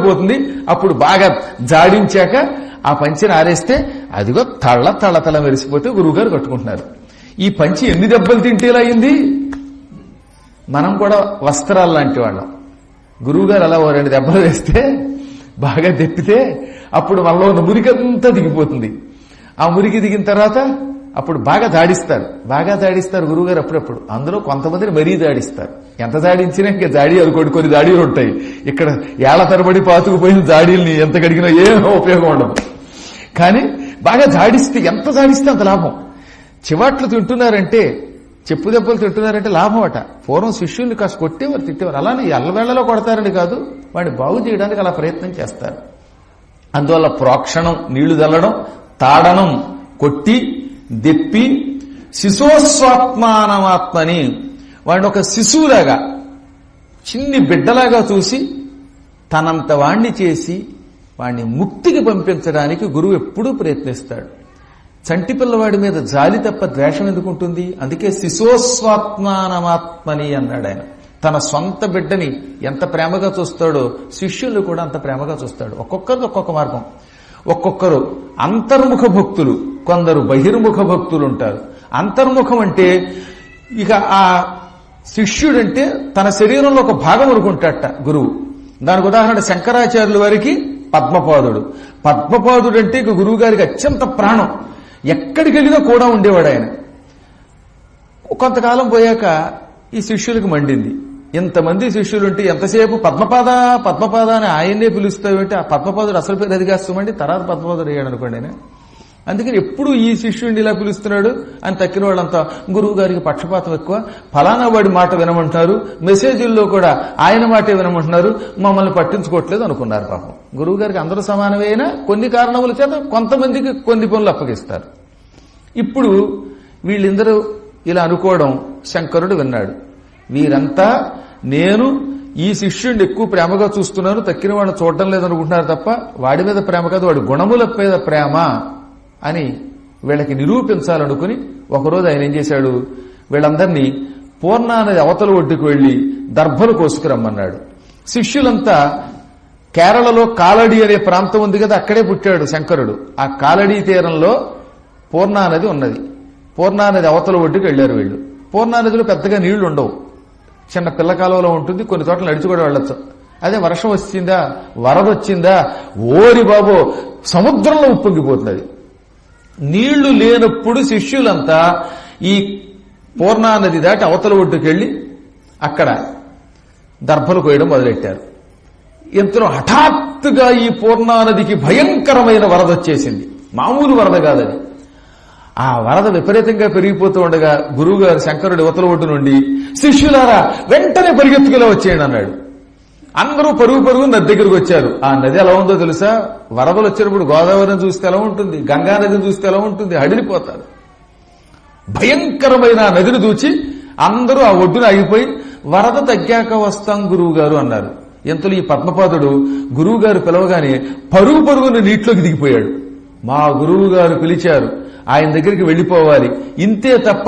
పోతుంది. అప్పుడు బాగా జాడించాక ఆ పంచిని ఆరేస్తే అదిగో తళ్ళ తళ్ళ తల మెరిసిపోతే గురువుగారు కట్టుకుంటున్నారు. ఈ పంచి ఎన్ని దెబ్బలు తింటేలా అయింది? మనం కూడా వస్త్రాలు లాంటి వాళ్ళం. గురువుగారు అలా 2 దెబ్బలు వేస్తే బాగా దెప్పితే అప్పుడు మనలో ఉన్న మురికంతా దిగిపోతుంది. ఆ మురికి దిగిన తర్వాత అప్పుడు బాగా దాడిస్తారు గురువుగారు అప్పుడప్పుడు. అందులో కొంతమందిని మరీ దాడిస్తారు. ఎంత దాడించినా ఇంకా జాడీ అనుకోండి, కొన్ని జాడీలు ఉంటాయి. ఇక్కడ ఏళ్ల తరబడి పాతుకుపోయిన జాడీల్ని ఎంత కడిగినా ఏం ఉపయోగం ఉండదు. కానీ బాగా జాడిస్తే, ఎంత జాడిస్తే అంత లాభం. చివాట్లు తింటున్నారంటే, చెప్పు దెబ్బలు తింటున్నారంటే లాభం అట. పూర్వం శిష్యుల్ని కాస్త కొట్టేవారు, తిట్టేవారు. అలానే ఎల్లవేళ్లలో కొడతారని కాదు, వాడిని బాగు చేయడానికి అలా ప్రయత్నం చేస్తారు. అందువల్ల ప్రోక్షణం, నీళ్లు చల్లడం, తాడనం, కొట్టి దెప్పి, శిశోస్వాత్మానమాత్మని, వాడిని ఒక శిశువులాగా చిన్ని బిడ్డలాగా చూసి తనంత వాణ్ణి చేసి వాణ్ణి ముక్తికి పంపించడానికి గురువు ఎప్పుడూ ప్రయత్నిస్తాడు. చంటి పిల్లవాడి మీద జాలి తప్ప ద్వేషం ఎందుకుంటుంది? అందుకే శిశోస్వాత్మానమాత్మని అన్నాడు ఆయన. తన సొంత బిడ్డని ఎంత ప్రేమగా చూస్తాడో శిష్యులు కూడా అంత ప్రేమగా చూస్తాడు. ఒక్కొక్కరిది ఒక్కొక్క మార్గం. ఒక్కొక్కరు అంతర్ముఖ భక్తులు, కొందరు బహిర్ముఖ భక్తులు ఉంటారు. అంతర్ముఖం అంటే ఇక ఆ శిష్యుడంటే తన శరీరంలో ఒక భాగం అనుకుంటాట గురువు. దానికి ఉదాహరణ శంకరాచార్యుల వారికి పద్మపాదుడు. పద్మపాదుడు అంటే ఇక గురువు గారికి అత్యంత ప్రాణం. ఎక్కడికి వెళ్ళినా కూడా ఉండేవాడు ఆయన. కొంతకాలం పోయాక ఈ శిష్యులకు మండింది. ఇంతమంది శిష్యులుంటే ఎంతసేపు పద్మపాద పద్మపాద అని ఆయన్నే పిలుస్తావేంటి? ఆ పద్మపాదుడు అసలు పేరు ఎదిగేస్తామండి, తర్వాత పద్మపాదుడు అయ్యాడు అనుకోండి ఆయన. అందుకని ఎప్పుడు ఈ శిష్యుడిని ఇలా పిలుస్తున్నాడు అని తక్కిన వాళ్ళంతా గురువు గారికి పక్షపాతం ఎక్కువ, ఫలానా వాడి మాట వినమంటున్నారు, మెసేజీల్లో కూడా ఆయన మాటే వినమంటున్నారు, మమ్మల్ని పట్టించుకోవట్లేదు అనుకున్నారు. పాపం గురువు గారికి అందరూ సమానమైన కొన్ని కారణముల చేత కొంతమందికి కొన్ని పనులు అప్పగిస్తారు. ఇప్పుడు వీళ్ళందరూ ఇలా అనుకోవడం శంకరుడు విన్నాడు. వీరంతా నేను ఈ శిష్యుడిని ఎక్కువ ప్రేమగా చూస్తున్నాను, తక్కిన వాడిని చూడటం లేదనుకుంటున్నారు తప్ప వాడి మీద ప్రేమ కాదు, వాడి గుణముల మీద ప్రేమ అని వీళ్ళకి నిరూపించాలనుకుని ఒకరోజు ఆయన ఏం చేశాడు, వీళ్ళందరినీ పూర్ణానది అవతల ఒడ్డుకు వెళ్లి దర్భలు కోసుకురమ్మన్నాడు. శిష్యులంతా కేరళలో కాలడి అనే ప్రాంతం ఉంది కదా, అక్కడే పుట్టాడు శంకరుడు. ఆ కాలడి తీరంలో పూర్ణానది ఉన్నది. పూర్ణానది అవతల ఒడ్డుకు వెళ్లారు వీళ్ళు. పూర్ణానదిలో పెద్దగా నీళ్లు ఉండవు, చిన్న పిల్ల కాలంలో ఉంటుంది, కొన్ని చోట్ల నడిచి కూడా వెళ్ళొచ్చు. అదే వర్షం వచ్చిందా, వరద వచ్చిందా, ఓరి బాబో సముద్రంలో ఉప్పొంగిపోతుంది. నీళ్లు లేనప్పుడు శిష్యులంతా ఈ పూర్ణానది దాటి అవతల ఒడ్డుకెళ్లి అక్కడ దర్భలు కోయడం మొదలెట్టారు. ఎంతలో హఠాత్తుగా ఈ పూర్ణానదికి భయంకరమైన వరద వచ్చేసింది. మామూలు వరద కాదని. ఆ వరద విపరీతంగా పెరిగిపోతూ ఉండగా గురువుగారు శంకరుడి అవతల ఒడ్డు నుండి శిష్యులారా వెంటనే పరిగెత్తుకులా వచ్చేయండి అన్నాడు. అందరూ పరుగు నది దగ్గరకు వచ్చారు. ఆ నది ఎలా ఉందో తెలుసా? వరదలు వచ్చినప్పుడు గోదావరిని చూస్తే ఎలా ఉంటుంది, గంగా నదిని చూస్తే ఎలా ఉంటుంది, హడిలిపోతారు. భయంకరమైన ఆ నదిని చూచి అందరూ ఆ ఒడ్డున ఆగిపోయి వరద తగ్గాక వస్తాం గురువు గారు అన్నారు. ఎంతలో ఈ పద్మపాదుడు గురువు గారు పిలవగానే పరుగున నీటిలోకి దిగిపోయాడు. మా గురువు గారు పిలిచారు, ఆయన దగ్గరికి వెళ్లిపోవాలి, ఇంతే తప్ప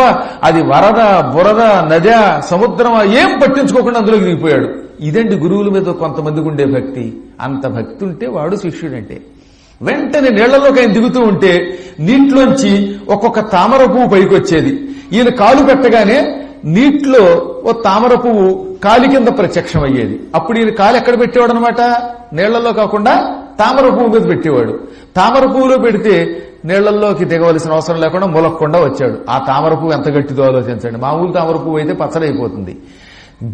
అది వరద బురద నదా సముద్రమా ఏం పట్టించుకోకుండా అందులోకి దిగిపోయాడు. ఇదండి గురువుల మీద కొంతమందికి ఉండే భక్తి. అంత భక్తి ఉంటే వాడు శిష్యుడంటే. వెంటనే నీళ్లలోకి ఆయన దిగుతూ ఉంటే నీటిలోంచి ఒక్కొక్క తామర పువ్వు పైకి వచ్చేది. ఈయన కాలు పెట్టగానే నీటిలో ఓ తామర పువ్వు కాలి కింద ప్రత్యక్షం అయ్యేది. అప్పుడు ఈయన కాలు ఎక్కడ పెట్టేవాడు అనమాట? నీళ్లలో కాకుండా తామర పువ్వు మీద పెట్టేవాడు. తామర పువ్వులో పెడితే నీళ్లలోకి దిగవలసిన అవసరం లేకుండా ములక్కుండా వచ్చాడు. ఆ తామర పువ్వు ఎంత గట్టిదో ఆలోచించండి. మామూలు తామర పువ్వు అయితే పచ్చడైపోతుంది.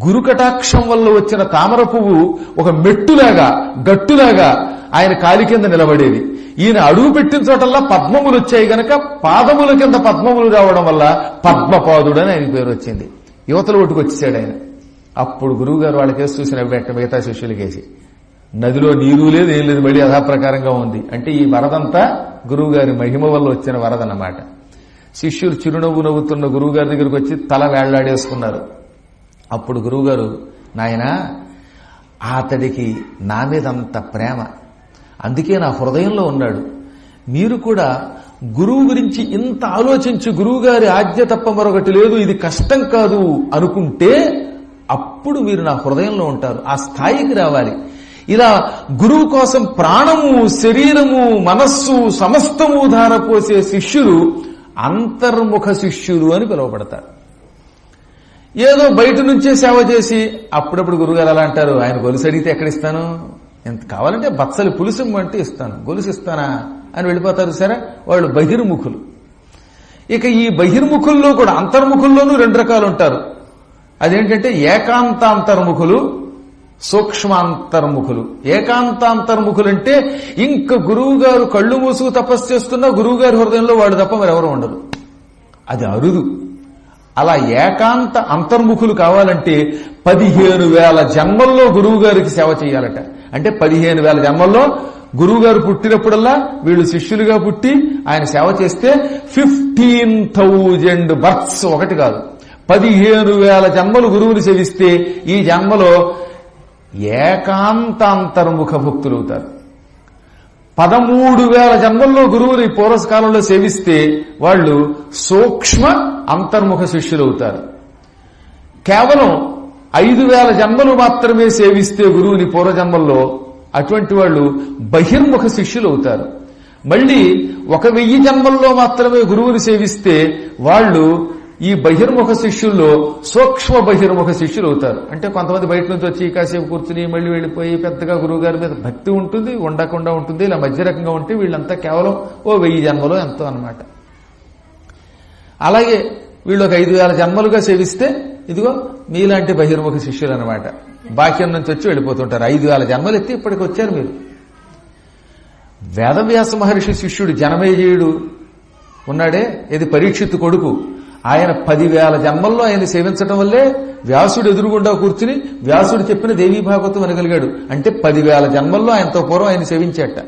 గురు కటాక్షం వల్ల వచ్చిన తామర పువ్వు ఒక మెట్టులాగా గట్టులాగా ఆయన కాలి కింద నిలబడేది. ఈయన అడుగు పెట్టిన చోటల్లా పద్మములు వచ్చాయి గనక పాదముల కింద పద్మములు రావడం వల్ల పద్మపాదుడు అని ఆయన పేరు వచ్చింది. యువతల ఒట్టుకు వచ్చేసాడు ఆయన. అప్పుడు గురువు గారు వాళ్ళకేసి చూసిన వెంట మిగతా శిష్యులకేసి నదిలో నీరు లేదు, ఏం లేదు, మళ్ళీ యథాప్రకారంగా ఉంది. అంటే ఈ వరదంతా గురువు గారి మహిమ వల్ల వచ్చిన వరదన్నమాట. శిష్యులు చిరునవ్వు నవ్వుతున్న గురువు గారి దగ్గరికి వచ్చి తల వేళ్లాడేసుకున్నారు. అప్పుడు గురువుగారు, నాయనా అతడికి నా మీద అంత ప్రేమ, అందుకే నా హృదయంలో ఉన్నాడు. మీరు కూడా గురువు గురించి ఇంత ఆలోచించి గురువుగారి ఆజ్ఞ తప్ప మరొకటి లేదు, ఇది కష్టం కాదు అనుకుంటే అప్పుడు మీరు నా హృదయంలో ఉంటారు. ఆ స్థాయికి రావాలి. ఇలా గురువు కోసం ప్రాణము, శరీరము, మనస్సు సమస్తము ధారపోసే శిష్యులు అంతర్ముఖ శిష్యులు అని పిలువబడతారు. ఏదో బయట నుంచే సేవ చేసి అప్పుడప్పుడు గురుగారు అలా అంటారు, ఆయన గొలుసు అడిగితే ఎక్కడిస్తాను, ఎంత కావాలంటే బత్సలి పులుసు అంటే ఇస్తాను, గొలుసు ఇస్తానా అని వెళ్ళిపోతారు. సరే, వాళ్ళు బహిర్ముఖులు. ఇక ఈ బహిర్ముఖుల్లో కూడా అంతర్ముఖుల్లోనూ 2 రకాలు ఉంటారు. అదేంటంటే ఏకాంతాంతర్ముఖులు, సూక్ష్మాంతర్ముఖులు. ఏకాంతాంతర్ముఖులు అంటే ఇంక గురువు గారు కళ్ళు మూసుకు తపస్సు చేస్తున్నా గురువు గారి హృదయంలో వాడు తప్ప మరెవరు ఉండరు. అది అరుదు. అలా ఏకాంత అంతర్ముఖులు కావాలంటే 15,000 జన్మల్లో గురువు గారికి సేవ చేయాలట. అంటే 15,000 జన్మల్లో గురువు గారు పుట్టినప్పుడల్లా వీళ్ళు శిష్యులుగా పుట్టి ఆయన సేవ చేస్తే 15,000 బర్త్స్, ఒకటి కాదు 15,000 జన్మలు గురువుని సేవిస్తే ఈ జన్మలో ఏకాంతాంతర్ముఖ భక్తులు అవుతారు. 13,000 జన్మల్లో గురువుని పూర్వకాలంలో సేవిస్తే వాళ్ళు సూక్ష్మ అంతర్ముఖ శిష్యులు అవుతారు. కేవలం 5,000 జన్మలు మాత్రమే సేవిస్తే గురువుని పూర్వజన్మల్లో అటువంటి వాళ్ళు బహిర్ముఖ శిష్యులు అవుతారు. మళ్ళీ 1,000 జన్మల్లో మాత్రమే గురువుని సేవిస్తే వాళ్ళు ఈ బహిర్ముఖ శిష్యుల్లో సూక్ష్మ బహిర్ముఖ శిష్యులు అవుతారు. అంటే కొంతమంది బయట నుంచి వచ్చి కాసేపు కూర్చుని మళ్ళీ వెళ్ళిపోయి పెద్దగా గురువు గారి మీద భక్తి ఉంటుంది, ఉండకుండా ఉంటుంది, ఇలా మధ్య రకంగా ఉంటే వీళ్ళంతా కేవలం 1,000 జన్మలో ఎంతో అన్నమాట. అలాగే వీళ్ళు ఒక 5,000 జన్మలుగా సేవిస్తే ఇదిగో మీలాంటి బహిర్ముఖ శిష్యులు అనమాట. బాక్యం నుంచి వచ్చి వెళ్ళిపోతుంటారు. 5,000 జన్మలు ఎత్తి ఇప్పటికి వచ్చారు మీరు. వేదవ్యాస మహర్షి శిష్యుడు జనమేజయుడు ఉన్నాడే, ఇది పరీక్షిత్తు కొడుకు. ఆయన 10,000 జన్మల్లో ఆయన సేవించడం వల్లే వ్యాసుడు ఎదురుగుండా కూర్చుని వ్యాసుడు చెప్పిన దేవీ భాగవతం వినగలిగాడు. అంటే 10,000 జన్మల్లో ఆయనతో పూర్వం ఆయన సేవించేట.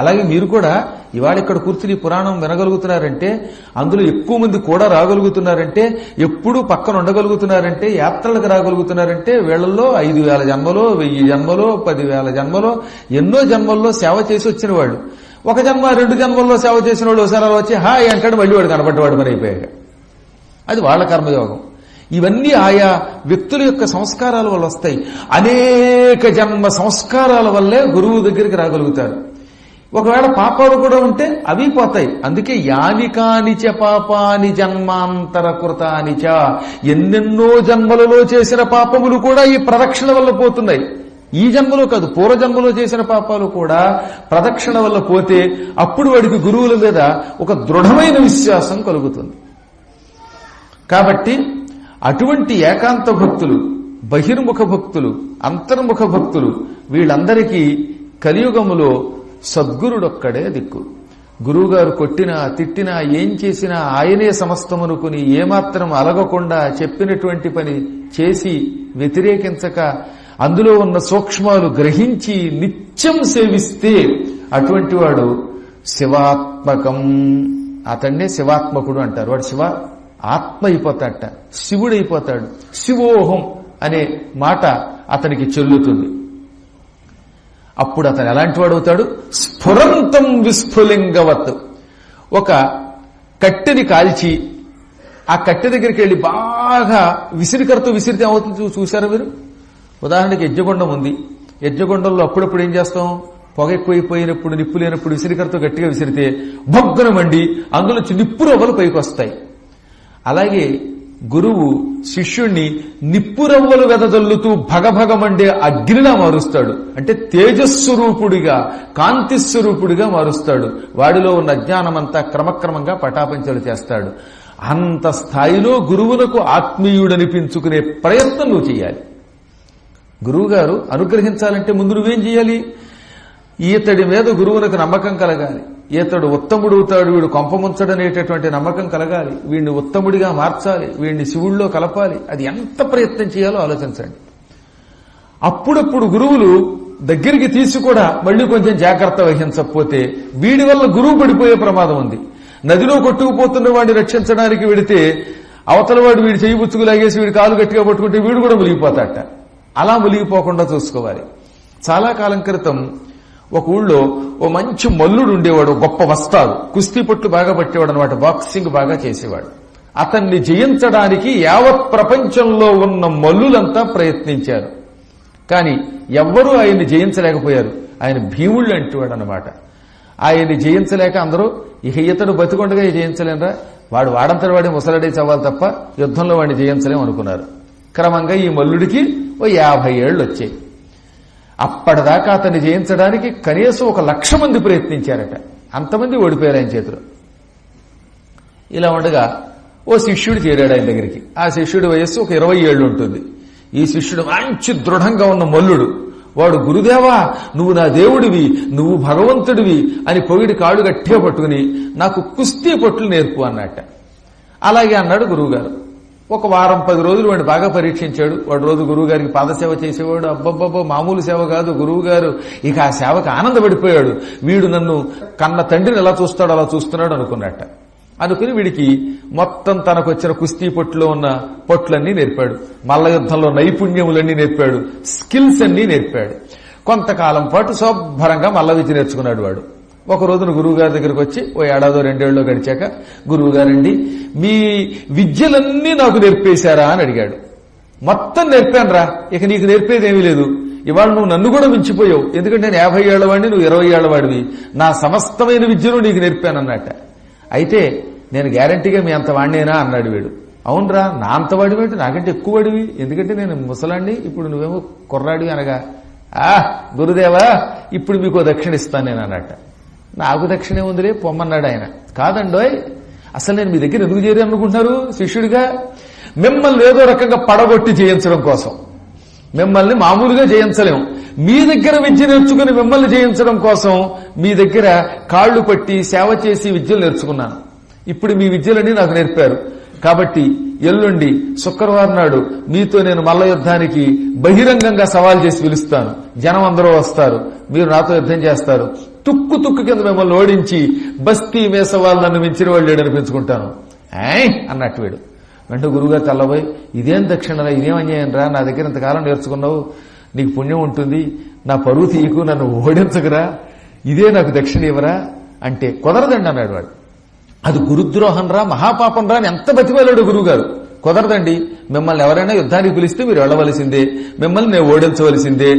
అలాగే మీరు కూడా ఇవాళ ఇక్కడ కూర్చుని పురాణం వినగలుగుతున్నారంటే, అందులో ఎక్కువ మంది కూడా రాగలుగుతున్నారంటే, ఎప్పుడూ పక్కన ఉండగలుగుతున్నారంటే, యాత్రలకు రాగలుగుతున్నారంటే వీళ్ళల్లో 5,000 జన్మలో, 1,000 జన్మలో, 10,000 జన్మలో, ఎన్నో జన్మల్లో సేవ చేసి వచ్చిన వాళ్ళు. 1 జన్మ 2 జన్మల్లో సేవ చేసిన వాళ్ళు ఒకసారి అలా వచ్చి హాయ్ అంటాడు, మళ్ళీ వాడు కనపడ్డవాడు మరి అయిపోయాక. అది వాళ్ళ కర్మయోగం. ఇవన్నీ ఆయా వ్యక్తుల యొక్క సంస్కారాల వల్ల వస్తాయి. అనేక జన్మ సంస్కారాల వల్లే గురువు దగ్గరికి రాగలుగుతారు. ఒకవేళ పాపాలు కూడా ఉంటే అవి పోతాయి. అందుకే యానికానిచ పాపాని జన్మాంతర కృతానిచ, ఎన్నెన్నో జన్మలలో చేసిన పాపములు కూడా ఈ ప్రదక్షిణ వల్ల పోతున్నాయి. ఈ జన్మలో కాదు, పూర్వజన్మలో చేసిన పాపాలు కూడా ప్రదక్షిణ వల్ల పోతే అప్పుడు వాడికి గురువుల మీద ఒక దృఢమైన విశ్వాసం కలుగుతుంది. కాబట్టి అటువంటి ఏకాంత భక్తులు, బహిర్ముఖ భక్తులు, అంతర్ముఖ భక్తులు, వీళ్ళందరికీ కలియుగములో సద్గురుడొక్కడే దిక్కు. గురువుగారు కొట్టినా తిట్టినా ఏం చేసినా ఆయనే సమస్తమనుకుని ఏమాత్రం అలగకుండా చెప్పినటువంటి పని చేసి వ్యతిరేకించక అందులో ఉన్న సూక్ష్మాలు గ్రహించి నిత్యం సేవిస్తే అటువంటి వాడు శివాత్మకం. అతన్నే శివాత్మకుడు అంటారు. వాడు శివ ఆత్మ అయిపోతాడట, శివుడైపోతాడు. శివోహం అనే మాట అతనికి చెల్లుతుంది. అప్పుడు అతను ఎలాంటి వాడు అవుతాడు? స్ఫురంతం విస్ఫులింగవత్. ఒక కట్టెని కాల్చి ఆ కట్టె దగ్గరికి వెళ్ళి బాగా విసిరికరతో విసిరితే ఏమవుతుంది చూశారా మీరు? ఉదాహరణకి యజ్ఞగుండం ఉంది. యజ్ఞగుండంలో అప్పుడప్పుడు ఏం చేస్తాం? పొగ ఎక్కువైపోయినప్పుడు, నిప్పు లేనప్పుడు విసిరికరతో గట్టిగా విసిరితే భగ్గున మండి అందులో నిప్పు రవ్వలు పైకి వస్తాయి. అలాగే గురువు శిష్యుణ్ణి నిప్పురవ్వలు వెదజల్లుతూ భగభగమండే అగ్నిలా మారుస్తాడు. అంటే తేజస్వరూపుడిగా, కాంతిస్వరూపుడిగా మారుస్తాడు. వాడిలో ఉన్న అజ్ఞానమంతా క్రమక్రమంగా పటాపంచలు చేస్తాడు. అంత స్థాయిలో గురువులకు ఆత్మీయుడనిపించుకునే ప్రయత్నం నువ్వు చేయాలి. గురువుగారు అనుగ్రహించాలంటే ముందు నువ్వేం చేయాలి? ఈతడి మీద గురువులకు నమ్మకం కలగాలి. ఈతడు ఉత్తముడవుతాడు, వీడు కొంపముంచడనేటటువంటి నమ్మకం కలగాలి. వీడిని ఉత్తముడిగా మార్చాలి, వీడిని శివుడిలో కలపాలి. అది ఎంత ప్రయత్నం చేయాలో ఆలోచించండి. అప్పుడప్పుడు గురువులు దగ్గరికి తీసి కూడా మళ్ళీ కొంచెం జాగ్రత్త వహించకపోతే వీడి వల్ల గురువు పడిపోయే ప్రమాదం ఉంది. నదిలో కొట్టుకుపోతున్న వాడిని రక్షించడానికి వెడితే అవతల వాడు వీడి చేయి బుచ్చుకు లాగేసి వీడి కాలు గట్టిగా పట్టుకుంటే వీడు కూడా మునిగిపోతాడట. అలా మునిగిపోకుండా చూసుకోవాలి. చాలా కాలం క్రితం ఒక ఊళ్ళో ఓ మంచి మల్లుడు ఉండేవాడు, గొప్ప వస్తాడు, కుస్తీ పట్లు బాగా పట్టేవాడు అనమాట, బాక్సింగ్ బాగా చేసేవాడు. అతన్ని జయించడానికి యావత్ ప్రపంచంలో ఉన్న మల్లులంతా ప్రయత్నించారు. కానీ ఎవ్వరూ ఆయన్ని జయించలేకపోయారు. ఆయన భీముళ్ళు అంటేవాడు అనమాట. ఆయన్ని జయించలేక అందరూ ఇక ఇతడు బతికొండగా జయించలేనరా, వాడంతటి వాడి ముసలడే చవ్వాలి తప్ప యుద్ధంలో వాడిని జయించలేం అనుకున్నారు. క్రమంగా ఈ మల్లుడికి ఓ 50 ఏళ్ళు వచ్చాయి. అప్పటిదాకా అతన్ని జయించడానికి కనీసం 1,00,000 మంది ప్రయత్నించారట. అంతమంది ఓడిపోయారు ఆయన చేతిలో. ఇలా ఉండగా ఓ శిష్యుడు చేరాడు ఆయన దగ్గరికి. ఆ శిష్యుడి వయస్సు ఒక 20 ఏళ్ళు ఉంటుంది. ఈ శిష్యుడు మంచి దృఢంగా ఉన్న మల్లుడు. వాడు గురుదేవా, నువ్వు నా దేవుడివి, నువ్వు భగవంతుడివి అని పొగిడి కాళ్ళు గట్టిగా పట్టుకుని నాకు కుస్తీ పట్లు నేర్పు అన్నట్ట. అలాగే అన్నాడు గురువుగారు. ఒక వారం 10 రోజులు వాడిని బాగా పరీక్షించాడు. వాడు రోజు గురువుగారికి పాదసేవ చేసేవాడు. అబ్బబ్బబ్బో, మామూలు సేవ కాదు. గురువుగారు ఇక ఆ సేవకు ఆనందపడిపోయాడు. వీడు నన్ను కన్న తండ్రిని ఎలా చూస్తాడో అలా చూస్తున్నాడు అనుకున్నట్ట. అనుకుని వీడికి మొత్తం తనకు వచ్చిన కుస్తీ పొట్టులో ఉన్న పొట్లన్నీ నేర్పాడు. మల్ల యుద్ధంలో నైపుణ్యములన్నీ నేర్పాడు. స్కిల్స్ అన్నీ నేర్పాడు. కొంతకాలం పాటు శుభ్రంగా మల్ల విద్య నేర్చుకున్నాడు వాడు. ఒక రోజున గురువుగారి దగ్గరికి వచ్చి ఓ 1 ఏడాదో 2 ఏళ్ళలో గడిచాక, గురువుగారండి మీ విద్యలన్నీ నాకు నేర్పేశారా అని అడిగాడు. మొత్తం నేర్పానురా, ఇక నీకు నేర్పేదేమీ లేదు. ఇవాళ నువ్వు నన్ను కూడా మించిపోయావు. ఎందుకంటే నేను 50 ఏళ్లవాడిని, నువ్వు 20 ఏళ్లవాడివి. నా సమస్తమైన విద్యను నీకు నేర్పానన్నట్ట. అయితే నేను గ్యారంటీగా మీ అంత వాడినేనా అన్నాడు వీడు. అవునరా, నా అంత వాడివేంటి, నాకంటే ఎక్కువ వాడివి, ఎందుకంటే నేను ముసలాండి, ఇప్పుడు నువ్వేమో కుర్రాడివి అనగా, గురుదేవా ఇప్పుడు మీకు దక్షిణ ఇస్తాను నేను అన్నట్ట. నాకు దక్షిణే ఉందిలే పొమ్మన్నాడు ఆయన. కాదండోయ్, అసలు నేను మీ దగ్గర ఎందుకు చేరి అనుకుంటున్నారు శిష్యుడిగా? మిమ్మల్ని ఏదో రకంగా పడగొట్టి జయించడం కోసం. మిమ్మల్ని మామూలుగా జయించలేం. మీ దగ్గర విద్య నేర్చుకుని మిమ్మల్ని జయించడం కోసం మీ దగ్గర కాళ్లు పట్టి సేవ చేసి విద్యలు నేర్చుకున్నాను. ఇప్పుడు మీ విద్యలన్నీ నాకు నేర్పారు. కాబట్టి ఎల్లుండి శుక్రవారం నాడు మీతో నేను మల్ల యుద్ధానికి బహిరంగంగా సవాల్ చేసి పిలుస్తాను. జనం అందరూ వస్తారు, మీరు నాతో యుద్ధం చేస్తారు. తుక్కు తుక్కు కింద మిమ్మల్ని ఓడించి బస్తీ మేసవాళ్ళు నన్ను మించిన వాళ్ళు అనిపించుకుంటాను అన్నట్టు వీడు. వెంటనే గురువుగారు తెల్లబోయి, ఇదేం దక్షిణరా, ఇదేం అన్యాయం రా, నా దగ్గర ఇంతకాలం నేర్చుకున్నావు, నీకు పుణ్యం ఉంటుంది, నా పరువు తీయకు, నన్ను ఓడించకురా, ఇదే నాకు దక్షిణ ఇవ్వరా అంటే కుదరదండి అన్నాడు వాడు. అది గురుద్రోహం రా, మహాపాపం రా అని ఎంత బతిమాలాడు గురువుగారు. కుదరదండి, మిమ్మల్ని ఎవరైనా యుద్ధానికి పిలిస్తే మీరు వెళ్ళవలసిందే, మిమ్మల్ని నేను ఓడించవలసిందే,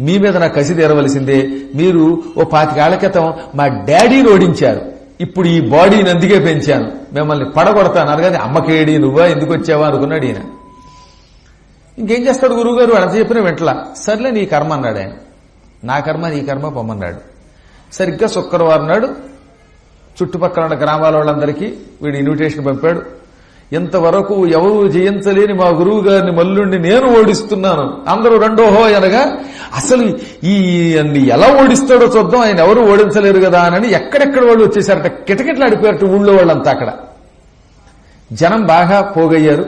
మీ మీద నా కసి తీరవలసిందే. మీరు ఓ 25 ఏళ్ల క్రితం మా డాడీని ఓడించారు, ఇప్పుడు ఈ బాడీని అందుకే పెంచాను, మిమ్మల్ని పడగొడతాను అనగానే అమ్మకేడి నువ్వా ఎందుకు వచ్చావా అనుకున్నాడు ఈయన. ఇంకేం చేస్తాడు గురువుగారు, అంత చెప్పిన వెంటలా సర్లే నీ కర్మ అన్నాడు ఆయన. నా కర్మ నీ కర్మ పొమ్మన్నాడు. సరిగ్గా శుక్రవారం నాడు చుట్టుపక్కల ఉన్న గ్రామాల వాళ్ళందరికీ వీడు ఇన్విటేషన్ పంపాడు. ఇంతవరకు ఎవరు జయించలేని మా గురువు గారిని మల్లుండి నేను ఓడిస్తున్నాను, అందరూ రెండోహో అనగా అసలు ఈ ఎలా ఓడిస్తాడో చూద్దాం, ఆయన ఎవరు ఓడించలేరు కదా అని ఎక్కడెక్కడ వాళ్ళు వచ్చేసారట, కిటకిటలాడిపోయారట ఊళ్ళో వాళ్ళంతా. అక్కడ జనం బాగా పోగయ్యారు.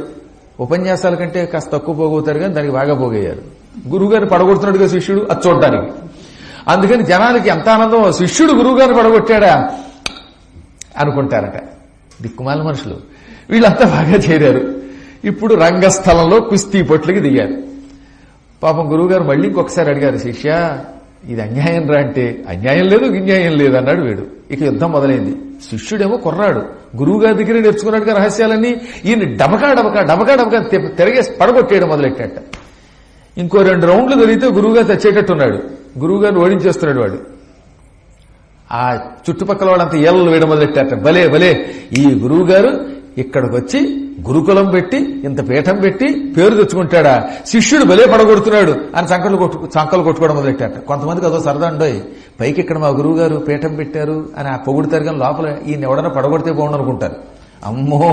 ఉపన్యాసాల కంటే కాస్త తక్కువ పోగవుతారు కానీ దానికి బాగా పోగయ్యారు. గురువుగారిని పడగొడుతున్నాడుగా శిష్యుడు, అది చూడటానికి. అందుకని జనానికి ఎంత ఆనందం, శిష్యుడు గురువుగారిని పడగొట్టాడా అనుకుంటారట. దిక్కుమాల మనుషులు వీళ్ళంతా బాగా చేరారు. ఇప్పుడు రంగస్థలంలో కుస్తీ పొట్లకి దిగారు. పాపం గురువుగారు మళ్ళీ ఇంకొకసారి అడిగారు, శిష్య ఇది అన్యాయం రా అంటే, అన్యాయం లేదు గిన్యాయం లేదు అన్నాడు వీడు. ఇక యుద్ధం మొదలైంది. శిష్యుడేమో కుర్రాడు, గురువుగారి దగ్గర నేర్చుకున్నాడుగా రహస్యాలన్నీ. ఈయన డబకా డబకా డబకా డబకా తిరగేసి పడగొట్టేయడం మొదలెట్టాట. ఇంకో 2 రౌండ్లు జరిగితే గురువుగారు తెచ్చేటట్టున్నాడు. గురువుగారిని ఓడించేస్తున్నాడు వాడు. ఆ చుట్టుపక్కల వాళ్ళంతా ఏళ్ళు వేయడం మొదలెట్టారట. భలే భలే, ఈ గురువుగారు ఇక్కడికి వచ్చి గురుకులం పెట్టి ఇంత పీఠం పెట్టి పేరు తెచ్చుకుంటాడా, శిష్యుడు భలే పడగొడుతున్నాడు అని సంకలు కొట్టుకోవడం మొదలెట్టారట. కొంతమందికి అదో సరదా ఉండోయ్, పైకి ఇక్కడ మా గురువు గారు పీఠం పెట్టారు అని ఆ పొగుడుతారు కానీ లోపల ఈయన ఎవడన్నా పడగొడితే బాగుండు అనుకుంటారు. అమ్మో,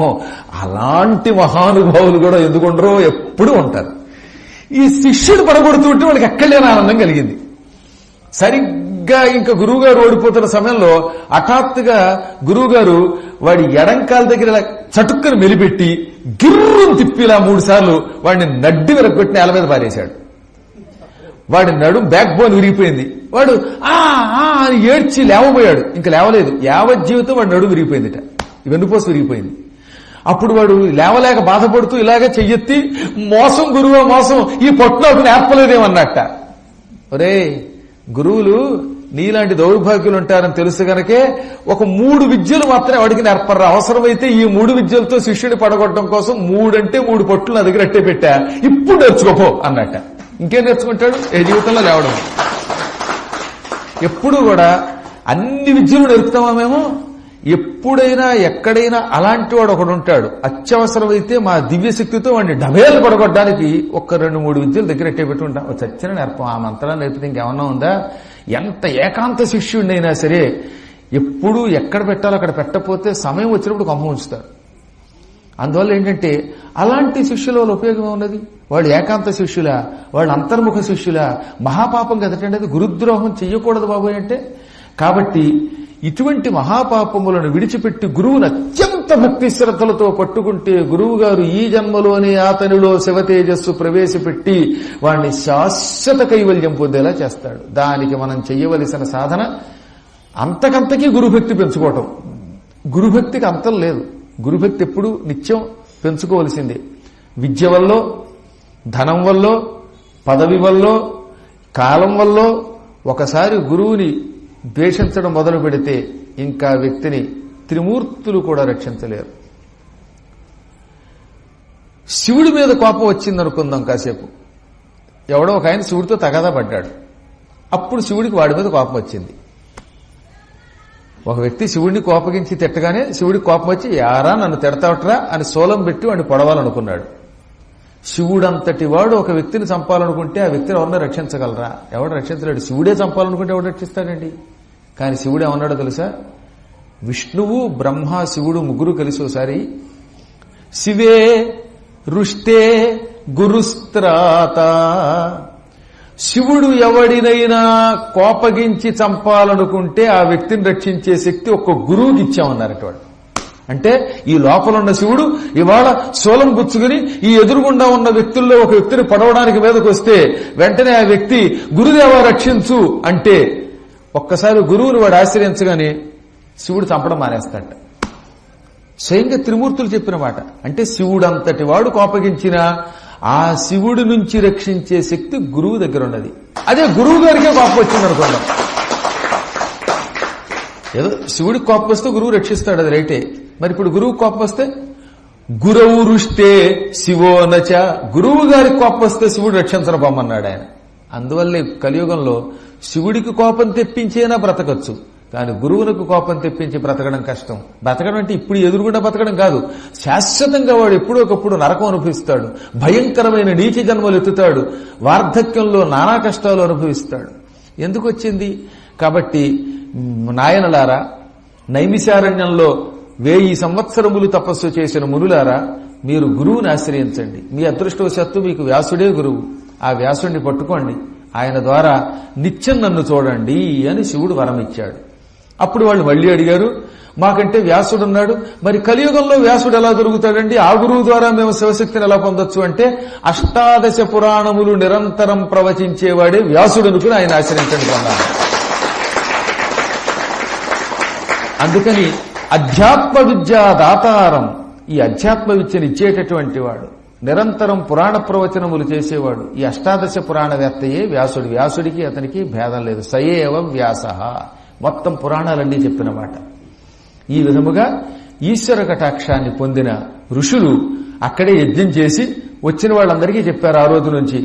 అలాంటి మహానుభావులు కూడా ఎందుకుంటారో ఎప్పుడూ ఉంటారు. ఈ శిష్యుడు పడగొడుతుంటే వాళ్ళకి ఎక్కడలేని ఆనందం కలిగింది. సరిగ్గా ఇంకా గురువుగారు ఓడిపోతున్న సమయంలో హఠాత్తుగా గురువుగారు వాడి ఎడంకాల దగ్గర చటుక్కను మెలిపెట్టి గిర్రును తిప్పిలా 3 సార్లు వాడిని నడ్డి విరగొట్టి నేల మీద పారేశాడు. వాడి నడుం బ్యాక్ బోన్ విరిగిపోయింది. వాడు అని ఏడ్చి లేవబోయాడు. ఇంకా లేవలేదు. యావజ్జీవితం వాడి నడుం విరిగిపోయిందిట, వెన్నుపోసు విరిగిపోయింది. అప్పుడు వాడు లేవలేక బాధపడుతూ ఇలాగే చెయ్యెత్తి, మోసం గురువు మోసం, ఈ పొట్లోకి నేర్పలేదేమన్నట్ట. ఒరే, గురువులు నీలాంటి దౌర్భాగ్యులు ఉంటారని తెలుసు గనకే ఒక 3 విద్యలు మాత్రమే వాడికి నేర్పర్రా. అవసరమైతే ఈ 3 విద్యలతో శిష్యుని పడగొట్టడం కోసం 3 అంటే 3 పొట్లు నా దగ్గర అట్టే పెట్టా, ఇప్పుడు నేర్చుకోపో అన్నట్ట. ఇంకేం నేర్చుకుంటాడు? ఏ జీవితంలో లేవడం. ఎప్పుడు కూడా అన్ని విద్యలు నేర్పుతామా మేము? ఎప్పుడైనా ఎక్కడైనా అలాంటి వాడు ఒకడు ఉంటాడు, అత్యవసరమైతే మా దివ్యశక్తితో వాడిని డబేలు పడగొట్టడానికి ఒక్క 2-3 విద్యలు దగ్గర ఎట్టే పెట్టుకుంటాం. చచ్చిన నేర్పం. ఆ మంత్రాన్ని నేర్పితే ఇంకేమన్నా ఉందా? ఎంత ఏకాంత శిష్యుడినైనా సరే ఎప్పుడు ఎక్కడ పెట్టాలో అక్కడ పెట్టకపోతే సమయం వచ్చినప్పుడు కొమ్మ ఉంచుతారు. అందువల్ల ఏంటంటే అలాంటి శిష్యుల వల్ల ఉపయోగం ఉన్నది. వాళ్ళు ఏకాంత శిష్యులా, వాళ్ళు అంతర్ముఖ శిష్యులా? మహాపాపం కదటండి అది. గురుద్రోహం చెయ్యకూడదు బాబోయ్ అంటే. కాబట్టి ఇటువంటి మహాపాపములను విడిచిపెట్టి గురువును అత్యంత భక్తి శ్రద్ధలతో పట్టుకుంటే గురువు గారు ఈ జన్మలోనే అతనిలో శివతేజస్సు ప్రవేశపెట్టి వాణ్ణి శాశ్వత కైవల్యం పొందేలా చేస్తాడు. దానికి మనం చెయ్యవలసిన సాధన అంతకంతకీ గురుభక్తి పెంచుకోవటం. గురుభక్తికి అంతం లేదు. గురుభక్తి ఎప్పుడు నిత్యం పెంచుకోవలసిందే. విద్య వల్లో, ధనం వల్లో, పదవి వల్లో, కాలం వల్లో ఒకసారి గురువుని ద్వేషించడం మొదలు పెడితే ఇంకా వ్యక్తిని త్రిమూర్తులు కూడా రక్షించలేరు. శివుడి మీద కోపం వచ్చిందనుకుందాం కాసేపు. ఎవడో ఒక ఆయన శివుడితో తగాదా పడ్డాడు. అప్పుడు శివుడికి వాడి మీద కోపం వచ్చింది. ఒక వ్యక్తి శివుడిని కోపగించి తిట్టగానే శివుడికి కోపం వచ్చి యారా నన్ను తిడతావట్రా అని సోలం పెట్టి వాడిని పొడవాలనుకున్నాడు. శివుడంతటి వాడు ఒక వ్యక్తిని చంపాలనుకుంటే ఆ వ్యక్తిని ఎవరన్నా రక్షించగలరా? ఎవడు రక్షించలేడు. శివుడే చంపాలనుకుంటే ఎవడు రక్షిస్తాడండి? కానీ శివుడు ఏమన్నాడో తెలుసా? విష్ణువు, బ్రహ్మ, శివుడు ముగ్గురు కలిసి ఒకసారి శివే రుష్టే గురుస్త్రాత, శివుడు ఎవడినైనా కోపగించి చంపాలనుకుంటే ఆ వ్యక్తిని రక్షించే శక్తి ఒక్క గురువుకి ఇచ్చామన్నారట వాడు. అంటే ఈ లోపల ఉన్న శివుడు ఇవాళ శూలం గుచ్చుకుని ఈ ఎదురుగుండా ఉన్న వ్యక్తుల్లో ఒక వ్యక్తిని పడవడానికి మీదకు వస్తే వెంటనే ఆ వ్యక్తి గురుదేవా రక్షించు అంటే ఒక్కసారి గురువుని వాడు ఆశ్రయించగానే శివుడు చంపడం మానేస్తాడట. స్వయంగా త్రిమూర్తులు చెప్పిన మాట. అంటే శివుడంతటి వాడు కోపగించిన ఆ శివుడి నుంచి రక్షించే శక్తి గురువు దగ్గర ఉన్నది. అదే గురువు గారికే కోపం వచ్చింది అనుకున్నాం. ఏదో శివుడికి కోపం వస్తే గురువు రక్షిస్తాడు, అది రైటే. మరి ఇప్పుడు గురువు కోపం వస్తే గురువు రుష్టే శివోనచ, గురువు గారికి కోపం వస్తే శివుడు రక్షించను పొమ్మన్నాడు ఆయన. అందువల్ల కలియుగంలో శివుడికి కోపం తెప్పించేనా బ్రతకచ్చు, కానీ గురువులకు కోపం తెప్పించి బ్రతకడం కష్టం. బ్రతకడం అంటే ఇప్పుడు ఎదురుగుండా బ్రతకడం కాదు, శాశ్వతంగా వాడు ఎప్పుడో ఒకప్పుడు నరకం అనుభవిస్తాడు, భయంకరమైన నీచ జన్మలు ఎత్తుతాడు, వార్ధక్యంలో నానా కష్టాలు అనుభవిస్తాడు. ఎందుకు వచ్చింది? కాబట్టి నాయనలారా, నైమిశారణ్యంలో 1000 సంవత్సరములు తపస్సు చేసిన మునులారా, మీరు గురువుని ఆశ్రయించండి. మీ అదృష్టవశాత్తు మీకు వ్యాసుడే గురువు. ఆ వ్యాసుడిని పట్టుకోండి, ఆయన ద్వారా నిత్యం నన్ను చూడండి అని శివుడు వరం ఇచ్చాడు. అప్పుడు వాళ్ళు మళ్ళీ అడిగారు, మాకంటే వ్యాసుడున్నాడు, మరి కలియుగంలో వ్యాసుడు ఎలా దొరుకుతాడండి? ఆ గురువు ద్వారా మేము శివశక్తిని ఎలా పొందొచ్చు అంటే 18 పురాణములు నిరంతరం ప్రవచించేవాడే వ్యాసుడు అనుకుని ఆయన ఆశ్రయించండి పొందాలి. అందుకని అధ్యాత్మ విద్యా దాతారం, ఈ అధ్యాత్మ విద్యను ఇచ్చేటటువంటి వాడు, నిరంతరం పురాణ ప్రవచనములు చేసేవాడు, ఈ 18 పురాణవేత్తయే వ్యాసుడు. వ్యాసుడికి అతనికి భేదం లేదు. సయేవ వ్యాస, మొత్తం పురాణాలన్నీ చెప్పిన మాట. ఈ విధముగా ఈశ్వర కటాక్షాన్ని పొందిన ఋషులు అక్కడే యజ్ఞం చేసి వచ్చిన వాళ్ళందరికీ చెప్పారు. ఆ రోజు నుంచి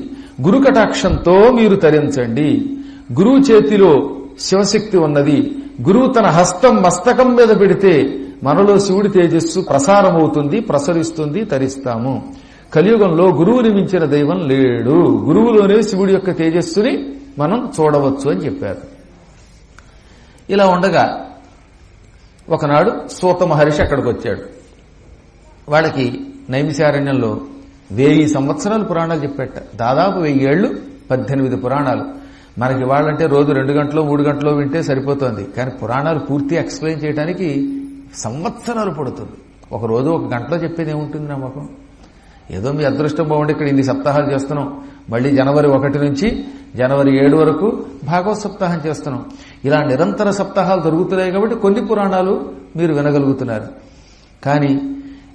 గురు కటాక్షంతో మీరు తరించండి. గురువు చేతిలో శివశక్తి ఉన్నది. గురువు తన హస్తం మస్తకం మీద పెడితే మనలో శివుడి తేజస్సు ప్రసారమవుతుంది, ప్రసరిస్తుంది, తరిస్తాము. కలియుగంలో గురువుని మించిన దైవం లేడు. గురువులోనే శివుడి యొక్క తేజస్సుని మనం చూడవచ్చు అని చెప్పారు. ఇలా ఉండగా ఒకనాడు సూత మహర్షి అక్కడికి వచ్చాడు. వాళ్ళకి నైమిశారణ్యంలో 1000 సంవత్సరాలు పురాణాలు చెప్పేట. దాదాపు 1000 ఏళ్లు 18 పురాణాలు. మనకి వాళ్ళంటే రోజు 2 గంటలో 3 గంటలో వింటే సరిపోతుంది, కానీ పురాణాలు పూర్తి ఎక్స్ప్లెయిన్ చేయడానికి సంవత్సరాలు పడుతుంది. ఒక రోజు 1 గంటలో చెప్పేది ఏముంటుంది నమ్మకం? ఏదో మీ అదృష్టం బాగుండి ఇక్కడ ఇన్ని సప్తాహాలు చేస్తున్నాం. మళ్ళీ జనవరి 1 నుంచి జనవరి 7 వరకు భాగవత సప్తాహం చేస్తున్నాం. ఇలా నిరంతర సప్తాహాలు జరుగుతున్నాయి కాబట్టి కొన్ని పురాణాలు మీరు వినగలుగుతున్నారు. కానీ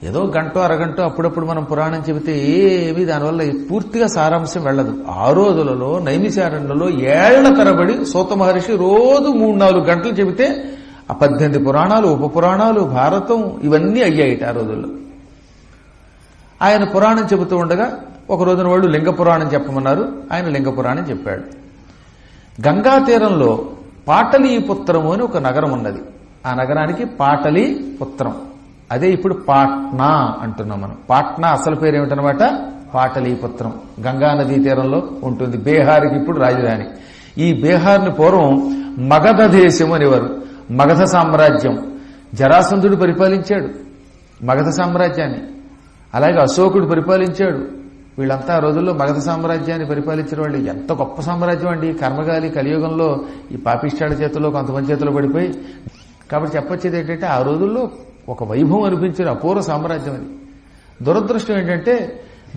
ఏదో గంట అరగంట అప్పుడప్పుడు మనం పురాణం చెబితే ఏమీ దానివల్ల పూర్తిగా సారాంశం వెళ్ళదు. ఆ రోజులలో నైమిశారణ్యంలో ఏళ్ల తరబడి సూత మహర్షి రోజు 3-4 గంటలు చెబితే ఆ 18 పురాణాలు, ఉప పురాణాలు, భారతం ఇవన్నీ అయ్యాయి ఆ రోజుల్లో. ఆయన పురాణం చెబుతూ ఉండగా ఒక రోజున వాళ్ళు లింగ పురాణం చెప్పమన్నారు. ఆయన లింగ పురాణం చెప్పాడు. గంగా తీరంలో పాటలీపుత్రము అని ఒక నగరం ఉన్నది. ఆ నగరానికి పాటలీపుత్రం, అదే ఇప్పుడు పాట్నా అంటున్నాం మనం. పాట్నా అసలు పేరు ఏమిటనమాట? పాటలీపుత్రం. గంగా నదీ తీరంలో ఉంటుంది. బీహార్కి ఇప్పుడు రాజధాని. ఈ బీహార్ని పూర్వం మగధ దేశం అనేవారు. మగధ సామ్రాజ్యం. జరాసంధుడు పరిపాలించాడు మగధ సామ్రాజ్యాన్ని. అలాగే అశోకుడు పరిపాలించాడు. వీళ్ళంతా ఆ రోజుల్లో మగధ సామ్రాజ్యాన్ని పరిపాలించిన వాళ్ళు. ఎంత గొప్ప సామ్రాజ్యం అండి. కర్మగాలి కలియుగంలో ఈ పాపిష్టాల చేతుల్లో కొంతమంది చేతిలో పడిపోయి. కాబట్టి చెప్పొచ్చేది ఏంటంటే ఆ రోజుల్లో ఒక వైభవం అనిపించిన అపూర్వ సామ్రాజ్యం అది. దురదృష్టం ఏంటంటే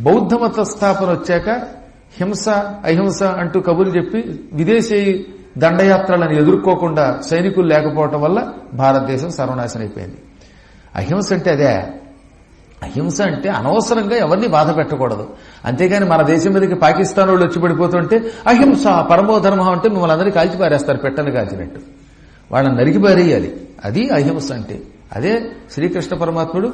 బౌద్ధ మత స్థాపన వచ్చాక హింస అహింస అంటూ కబుర్లు చెప్పి విదేశీ దండయాత్రలను ఎదుర్కోకుండా సైనికులు లేకపోవటం వల్ల భారతదేశం సర్వనాశనం అయిపోయింది. అహింస అంటే అదే. అహింస అంటే అనవసరంగా ఎవరిని బాధ పెట్టకూడదు. అంతేగాని మన దేశం మీదకి పాకిస్తాన్ వాళ్ళు వచ్చి పడిపోతుంటే అహింస పరమో ధర్మం అంటే మిమ్మల్ని అందరినీ కాల్చి పారేస్తారు, పెట్టని కాల్చినట్టు. వాళ్ళని నరికి పారేయాలి. అది అహింస అంటే. అదే శ్రీకృష్ణ పరమాత్ముడు,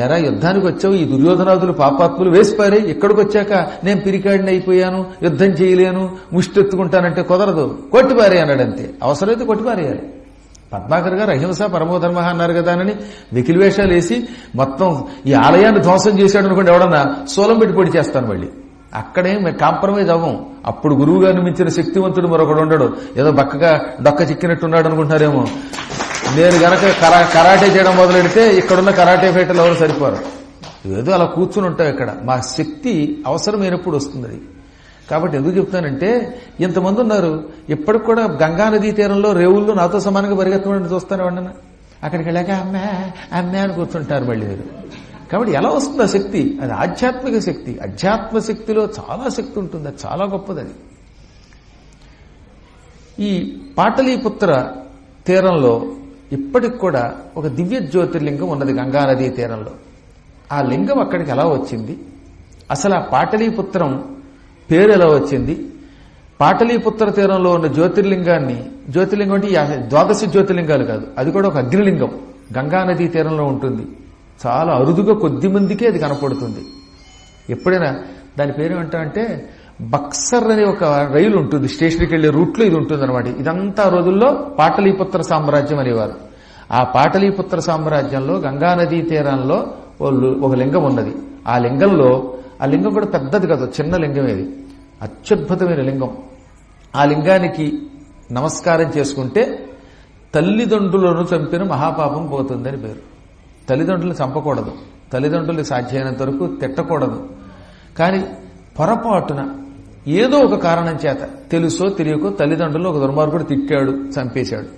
ఎరా యుద్ధానికి వచ్చావు, ఈ దుర్యోధనాదులు పాపాత్ములు వేసిపారే, ఇక్కడికి వచ్చాక నేను పిరికాడిని అయిపోయాను, యుద్ధం చేయలేను, ముష్టెత్తుకుంటానంటే కుదరదు, కొట్టిపారే అన్నాడు. అంతే. అవసరమైతే కొట్టిపారేయాలి. పద్మాకర్ గారు అహింస పరమోధర్మ అన్నారు కదా అని వెకిలి వేషాలు వేసి మొత్తం ఈ ఆలయాన్ని ధ్వంసం చేశాడు అనుకోండి, ఎవడన్నా సోలం పెట్టి పొడి చేస్తాను మళ్ళీ. అక్కడేం కాంప్రమైజ్ అవ్వం. అప్పుడు గురువు గారిని మించిన శక్తివంతుడు మరొకడు ఉండడు. ఏదో బక్కగా డొక్క చిక్కినట్టున్నాడు అనుకుంటారేమో. నేను గనక కరాటే చేయడం మొదలెడితే ఇక్కడున్న కరాటే ఫైటర్లు ఎవరు సరిపోరు. ఏదో అలా కూర్చుని ఉంటాం ఇక్కడ. మా శక్తి అవసరమైనప్పుడు వస్తుంది. కాబట్టి ఎందుకు చెప్తానంటే ఇంతమంది ఉన్నారు. ఇప్పటికి కూడా గంగానదీ తీరంలో రేవుల్లో నాతో సమానంగా పరిగెత్తమని చూస్తాను ఎవడన్నా. అక్కడికి వెళ్ళాక అమ్మే అమ్మే అని కూర్చుంటారు మళ్ళీ మీరు. కాబట్టి ఎలా వస్తుంది ఆ శక్తి? అది ఆధ్యాత్మిక శక్తి. అధ్యాత్మ శక్తిలో చాలా శక్తి ఉంటుంది. అది చాలా గొప్పది. అది ఈ పాటలీపుత్ర తీరంలో ఇప్పటికి కూడా ఒక దివ్య జ్యోతిర్లింగం ఉన్నది గంగానదీ తీరంలో. ఆ లింగం అక్కడికి ఎలా వచ్చింది, అసలు ఆ పాటలీపుత్రం పేరు ఎలా వచ్చింది, పాటలీపుత్ర తీరంలో ఉన్న జ్యోతిర్లింగం అంటే 12 జ్యోతిర్లింగాలు కాదు, అది కూడా ఒక అగ్నిలింగం గంగానదీ తీరంలో ఉంటుంది. చాలా అరుదుగా కొద్ది మందికి అది కనపడుతుంది. ఎప్పుడైనా దాని పేరు ఏమంటారంటే బక్సర్ అనే ఒక రైలు ఉంటుంది, స్టేషన్కి వెళ్లే రూట్లో ఇది ఉంటుంది అనమాట. ఇదంతా రోజుల్లో పాటలీపుత్ర సామ్రాజ్యం అనేవారు. ఆ పాటలీపుత్ర సామ్రాజ్యంలో గంగానదీ తీరంలో ఒక లింగం ఉన్నది. ఆ లింగం కూడా పెద్దది కాదు, చిన్న లింగం. ఇది అత్యద్భుతమైన లింగం. ఆ లింగానికి నమస్కారం చేసుకుంటే తల్లిదండ్రులను చంపిన మహాపాపం పోతుందని పేరు. తల్లిదండ్రులు చంపకూడదు, తల్లిదండ్రులు సాధ్యమైనంత వరకు తిట్టకూడదు. కానీ పొరపాటున ఏదో ఒక కారణం చేత తెలుసో తెలియకో తల్లిదండ్రులు ఒక దుర్మార్గుడు తిట్టాడు, చంపేశాడు,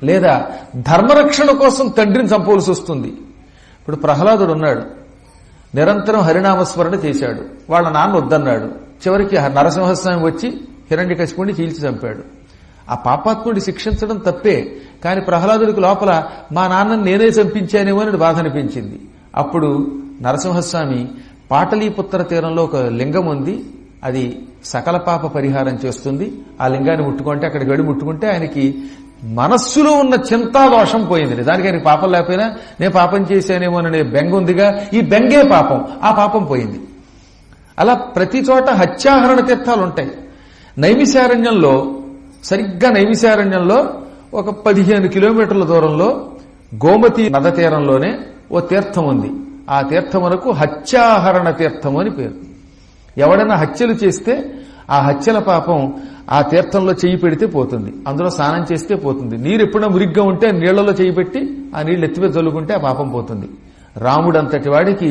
లేదా ధర్మరక్షణ కోసం తండ్రిని చంపవలసి వస్తుంది. ఇప్పుడు ప్రహ్లాదుడు ఉన్నాడు, నిరంతరం హరినామస్మరణ చేశాడు. వాళ్ళ నాన్న వద్దన్నాడు. చివరికి నరసింహస్వామి వచ్చి హిరణ్యకశిపుడిని చీల్చి చంపాడు. ఆ పాపాత్ముడిని శిక్షించడం తప్పే. కానీ ప్రహ్లాదుడికి లోపల మా నాన్నని నేనే చంపించానేమో అని బాధ అనిపించింది. అప్పుడు నరసింహస్వామి పాటలీపుత్ర తీరంలో ఒక లింగం ఉంది, అది సకల పాప పరిహారం చేస్తుంది. ఆ లింగాన్ని ముట్టుకుంటే, అక్కడికి వెళ్ళి ముట్టుకుంటే ఆయనకి మనస్సులో ఉన్న చింతాదోషం పోయింది. నిజానికి ఆయనకి పాపం లేకపోయినా నేను పాపం చేశానేమోననే బెంగ ఉందిగా, ఈ బెంగే పాపం, ఆ పాపం పోయింది. అలా ప్రతి చోట హత్యాహరణ తీర్థాలు ఉంటాయి. నైమిశారణ్యంలో, సరిగ్గా నైమిశారణ్యంలో ఒక 15 కిలోమీటర్ల దూరంలో గోమతి నద తీరంలోనే ఓ తీర్థం ఉంది. ఆ తీర్థమునకు హత్యాహరణ తీర్థము అని పేరు. ఎవడైనా హత్యలు చేస్తే ఆ హత్యల పాపం ఆ తీర్థంలో చెయ్యి పెడితే పోతుంది, అందులో స్నానం చేస్తే పోతుంది. నీరు ఎప్పుడైనా మురిగ్గా ఉంటే నీళ్లలో చెయ్యి పెట్టి ఆ నీళ్లు ఎత్తిపై చల్లుకుంటే ఆ పాపం పోతుంది. రాముడంతటి వాడికి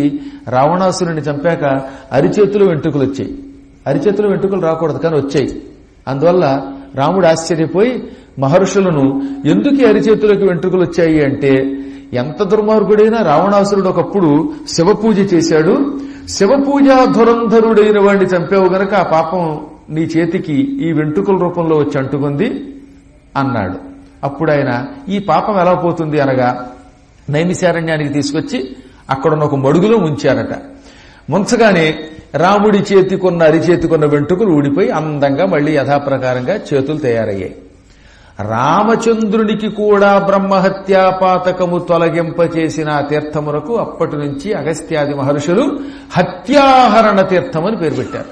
రావణాసురుని చంపాక అరిచేతులు వెంట్రుకలు వచ్చాయి. అరిచేతులు వెంట్రుకలు రాకూడదు కానీ వచ్చాయి. అందువల్ల రాముడు ఆశ్చర్యపోయి మహర్షులను ఎందుకు అరిచేతులకు వెంట్రుకలు వచ్చాయి అంటే, ఎంత దుర్మార్గుడైనా రావణాసురుడు ఒకప్పుడు శివపూజ చేశాడు, శివపూజా ధురంధరుడైన వాడిని చంపావు గనక ఆ పాపం నీ చేతికి ఈ వెంట్రుకల రూపంలో వచ్చి అంటుకుంది అన్నాడు. అప్పుడు ఆయన ఈ పాపం ఎలా పోతుంది అనగా నైమిశారణ్యానికి తీసుకొచ్చి అక్కడున్న ఒక మడుగులో ఉంచారట. ముంచగానే రాముడి చేతికున్న అరిచేతికున్న వెంట్రుకలు ఊడిపోయి అందంగా మళ్లీ యథాప్రకారంగా చేతులు తయారయ్యాయి. రామచంద్రునికి కూడా బ్రహ్మహత్యాపాతకము తొలగింపచేసిన ఆ తీర్థమునకు అప్పటి నుంచి అగస్త్యాది మహర్షులు హత్యాహరణ తీర్థమని పేరు పెట్టారు.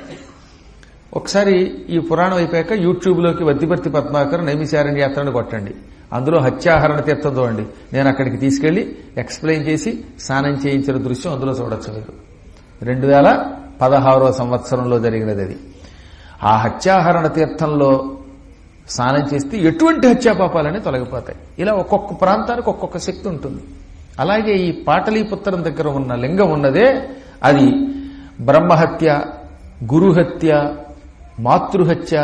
ఒకసారి ఈ పురాణం అయిపోయాక యూట్యూబ్లోకి వద్దిపర్తి పద్మాకర్ నైమిశారణ్య యాత్రను కొట్టండి. అందులో హత్యాహరణ తీర్థం చూడండి. నేను అక్కడికి తీసుకెళ్లి ఎక్స్ప్లెయిన్ చేసి స్నానం చేయించిన దృశ్యం అందులో చూడొచ్చు మీరు. 2016వ సంవత్సరంలో జరిగినది అది. ఆ హత్యాహరణ తీర్థంలో స్నానం చేస్తే ఎటువంటి హత్యాపాపాలని తొలగిపోతాయి. ఇలా ఒక్కొక్క ప్రాంతానికి ఒక్కొక్క శక్తి ఉంటుంది. అలాగే ఈ పాటలీపుత్రం దగ్గర ఉన్న లింగం ఉన్నదే అది బ్రహ్మహత్య, గురుహత్య, మాతృహత్య,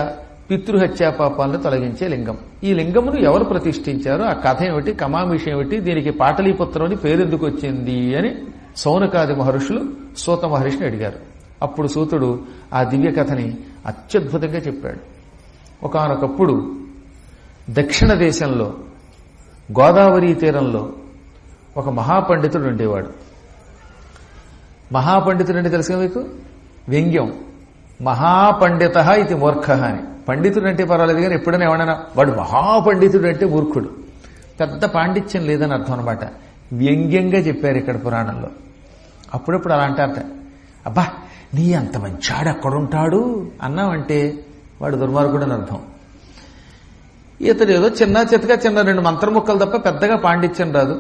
పితృహత్య పాపాలను తొలగించే లింగం. ఈ లింగమును ఎవరు ప్రతిష్ఠించారో, ఆ కథ ఏమిటి, కమామిషం ఏమిటి, దీనికి పాటలీపుత్రం అని పేరెందుకు వచ్చింది అని సౌనకాది మహర్షులు సూత మహర్షిని అడిగారు. అప్పుడు సూతుడు ఆ దివ్య కథని అత్యద్భుతంగా చెప్పాడు. ఒకానొకప్పుడు దక్షిణ దేశంలో గోదావరి తీరంలో ఒక మహాపండితుడు ఉండేవాడు. మహాపండితుడు అంటే తెలుసుగా మీకు? వ్యంగ్యం. మహాపండిత ఇది మూర్ఖ అని. పండితుడు అంటే పర్వాలేదు కానీ ఎప్పుడైనా ఏమన్నా వాడు మహాపండితుడు అంటే మూర్ఖుడు, పెద్ద పాండిత్యం లేదని అర్థం అనమాట. వ్యంగ్యంగా చెప్పారు ఇక్కడ పురాణంలో. అప్పుడప్పుడు అలా అంటారట, అబ్బా నీ అంత మంచాడు అక్కడుంటాడు అన్నామంటే వాడు దుర్మార్గుడు అని అర్థం. ఇతడు ఏదో చిన్న చిన్న 2 మంత్రముక్కలు తప్ప పెద్దగా పాండిత్యం రాదు.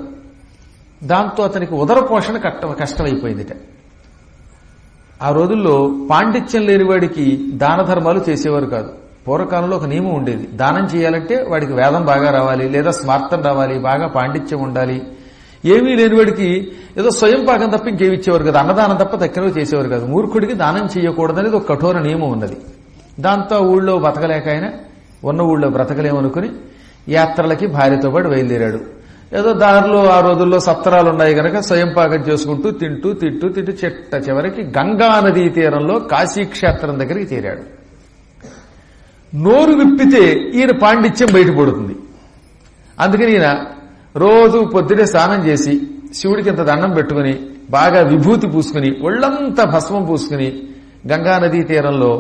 దాంతో అతనికి ఉదర పోషణ కష్టమైపోయిందిట. ఆ రోజుల్లో పాండిత్యం లేనివాడికి దాన ధర్మాలు చేసేవారు కాదు. పూర్వకాలంలో ఒక నియమం ఉండేది. దానం చేయాలంటే వాడికి వేదం బాగా రావాలి, లేదా స్మార్థం రావాలి, బాగా పాండిత్యం ఉండాలి. ఏమీ లేనివాడికి ఏదో స్వయం పాకం తప్ప ఇంకేమి ఇచ్చేవారు కాదు. అన్నదానం తప్ప తక్కువ చేసేవారు కాదు. మూర్ఖుడికి దానం చేయకూడదనేది ఒక కఠోర నియమం ఉన్నది. దాంతో ఊళ్ళో బతకలేక ఆయన ఉన్న ఊళ్ళో బ్రతకలేమనుకుని యాత్రలకి భార్యతో పాటు బయలుదేరాడు. ఏదో దారిలో ఆ రోజుల్లో సత్రాలు ఉన్నాయి కనుక స్వయం పాకం చేసుకుంటూ తింటూ చిట్ట చివరికి గంగా నదీ తీరంలో కాశీక్షేత్రం దగ్గరికి చేరాడు. నోరు విప్పితే ఈయన పాండిత్యం బయటపడుతుంది. అందుకని ఈయన రోజు పొద్దునే స్నానం చేసి శివుడికి ఇంత దండం పెట్టుకుని బాగా విభూతి పూసుకుని ఒళ్లంతా భస్మం పూసుకుని గంగానదీ తీరంలో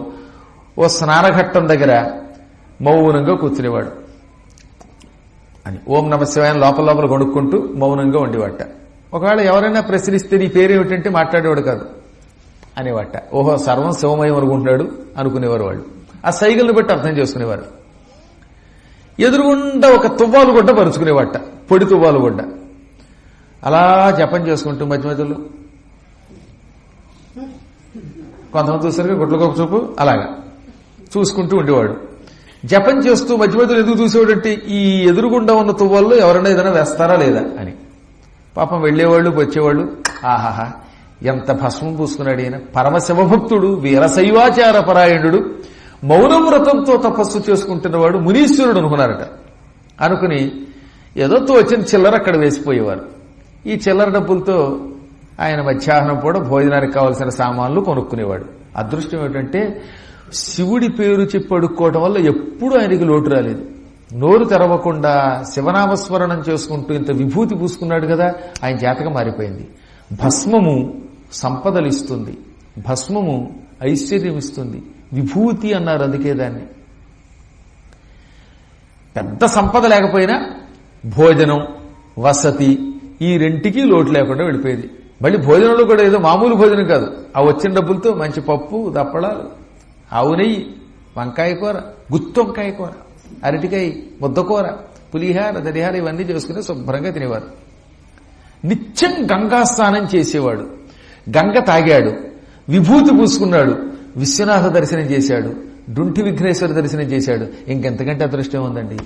ఓ స్నానఘట్టం దగ్గర మౌనంగా కూర్చునేవాడు. అని ఓం నమ శివాయని లోపల కొనుక్కుంటూ మౌనంగా ఉండేవాట. ఒకవేళ ఎవరైనా ప్రశ్నిస్తే నీ పేరేమిటంటే మాట్లాడేవాడు కాదు అనేవాట. ఓహో సర్వం శివమయం అనుకుంటున్నాడు అనుకునేవారు వాళ్ళు. ఆ సైకిల్ని బట్టి అర్థం చేసుకునేవారు. ఎదురుగుండా ఒక తువ్వాలు గుడ్డ పరుచుకునేవాట, పొడి తువ్వాలు గుడ్డ. అలా జపం చేసుకుంటూ మధ్య మధ్యలో కొంతమంది చూసరికి గుడ్లకొక చూపు అలాగా చూసుకుంటూ ఉండేవాడు. జపం చేస్తూ మధ్య మధ్యలో ఎందుకు చూసేవాడంటే ఈ ఎదురుగుండా ఉన్న తువ్వాల్లో ఎవరైనా ఏదైనా వేస్తారా లేదా అని. పాపం వెళ్లేవాళ్ళు వచ్చేవాళ్ళు ఆహాహా ఎంత భస్మం పూసుకున్నాడు ఈయన, పరమశివభక్తుడు, వీరశైవాచార పరాయణుడు, మౌనం వ్రతంతో తపస్సు చేసుకుంటున్నవాడు, మునీశ్వరుడు అనుకున్నారట. అనుకుని ఏదో వచ్చిన చిల్లర అక్కడ వేసిపోయేవారు. ఈ చిల్లర డబ్బులతో ఆయన మధ్యాహ్నం కూడా భోజనానికి కావలసిన సామాన్లు కొనుక్కునేవాడు. అదృష్టం ఏమిటంటే శివుడి పేరు చెప్పి అడుక్కోవడం వల్ల ఎప్పుడూ ఆయనకి లోటు రాలేదు. నోరు తెరవకుండా శివనామస్మరణం చేసుకుంటూ ఇంత విభూతి పూసుకున్నాడు కదా, ఆయన జాతకం మారిపోయింది. భస్మము సంపదలు ఇస్తుంది, భస్మము ఐశ్వర్యం ఇస్తుంది. విభూతి అన్నారు అందుకే దాన్ని. పెద్ద సంపద లేకపోయినా భోజనం, వసతి ఈ రెంటికి లోటు లేకుండా వెళ్ళిపోయేది. మళ్ళీ భోజనంలో కూడా ఏదో మామూలు భోజనం కాదు. ఆ వచ్చిన డబ్బులతో మంచి పప్పు, దప్పడాలు, ఆవు నెయ్యి, వంకాయ కూర, గుత్తి వంకాయ కూర, అరటికాయ ముద్దకూర, పులిహార, దరిహార ఇవన్నీ చేసుకుని శుభ్రంగా తినేవారు. నిత్యం గంగా స్నానం చేసేవాడు. గంగ తాగాడు, విభూతి పూసుకున్నాడు, విశ్వనాథ దర్శనం చేశాడు, డుంటి విఘ్నేశ్వర దర్శనం చేశాడు. ఇంకెంతకంటే అదృష్టం ఉందండి.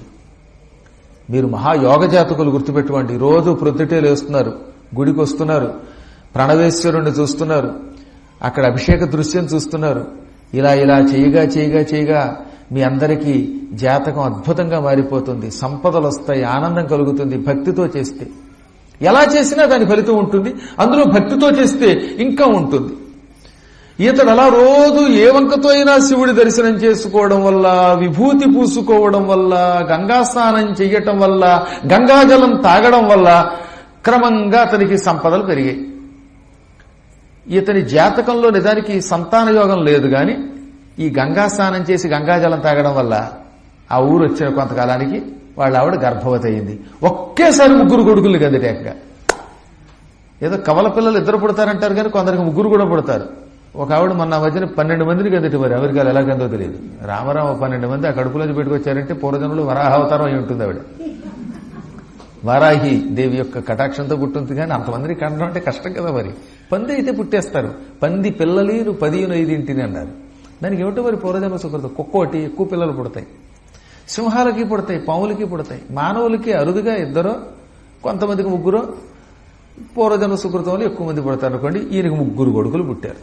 మీరు మహాయోగ జాతకులు గుర్తుపెట్టుకోండి. రోజు ప్రొద్దుటే లేస్తున్నారు, గుడికి వస్తున్నారు, ప్రణవేశ్వరుణ్ణి చూస్తున్నారు, అక్కడ అభిషేక దృశ్యం చూస్తున్నారు. ఇలా ఇలా చేయగా చేయగా చేయగా మీ అందరికీ జాతకం అద్భుతంగా మారిపోతుంది. సంపదలు వస్తాయి, ఆనందం కలుగుతుంది భక్తితో చేస్తే. ఎలా చేసినా దాని ఫలితం ఉంటుంది. అందులో భక్తితో చేస్తే ఇంకా ఉంటుంది. ఇతడు అలా రోజు ఏ వంకతో అయినా శివుడి దర్శనం చేసుకోవడం వల్ల, విభూతి పూసుకోవడం వల్ల, గంగా స్నానం చెయ్యటం వల్ల, గంగాజలం తాగడం వల్ల క్రమంగా అతనికి సంపదలు పెరిగాయి. ఇతని జాతకంలో నిజానికి సంతాన యోగం లేదు గాని ఈ గంగా స్నానం చేసి గంగాజలం తాగడం వల్ల ఆ ఊరు వచ్చిన కొంతకాలానికి వాళ్ళ ఆవిడ గర్భవతి అయింది. ఒకేసారి 3 కొడుకులు కదిటాక. ఏదో కవల పిల్లలు 2 పుడతారంటారు కానీ కొందరికి 3 కూడా పుడతారు. ఒక ఆవిడ మొన్న మధ్యన 12 మందిని కదిటి మరి అమెరికాలో ఎలాగందో తెలియదు. రామరామ 12 మంది ఆ కడుపులోంచి పెట్టుకొచ్చారంటే పూర్వజనులు వరాహావతారం అయి ఉంటుంది ఆవిడ. వారాహి దేవి యొక్క కటాక్షంతో పుట్టుంది కానీ అంతమందిని కండడం అంటే కష్టం కదా మరి. పంది అయితే పుట్టేస్తారు. పంది పిల్లలు 10-5 అన్నారు. దానికి ఏమిటో మరి పూర్వజన్మ సుకృతం. కుక్కోటి ఎక్కువ పిల్లలు పుడతాయి, సింహాలకి పుడతాయి, పాములకి పుడతాయి, మానవులకి అరుదుగా 2 కొంతమందికి 3 పూర్వజన్మ సుకృతంలో ఎక్కువ మంది పుడతారు అనుకోండి. ఈయనకు 3 కొడుకులు పుట్టారు.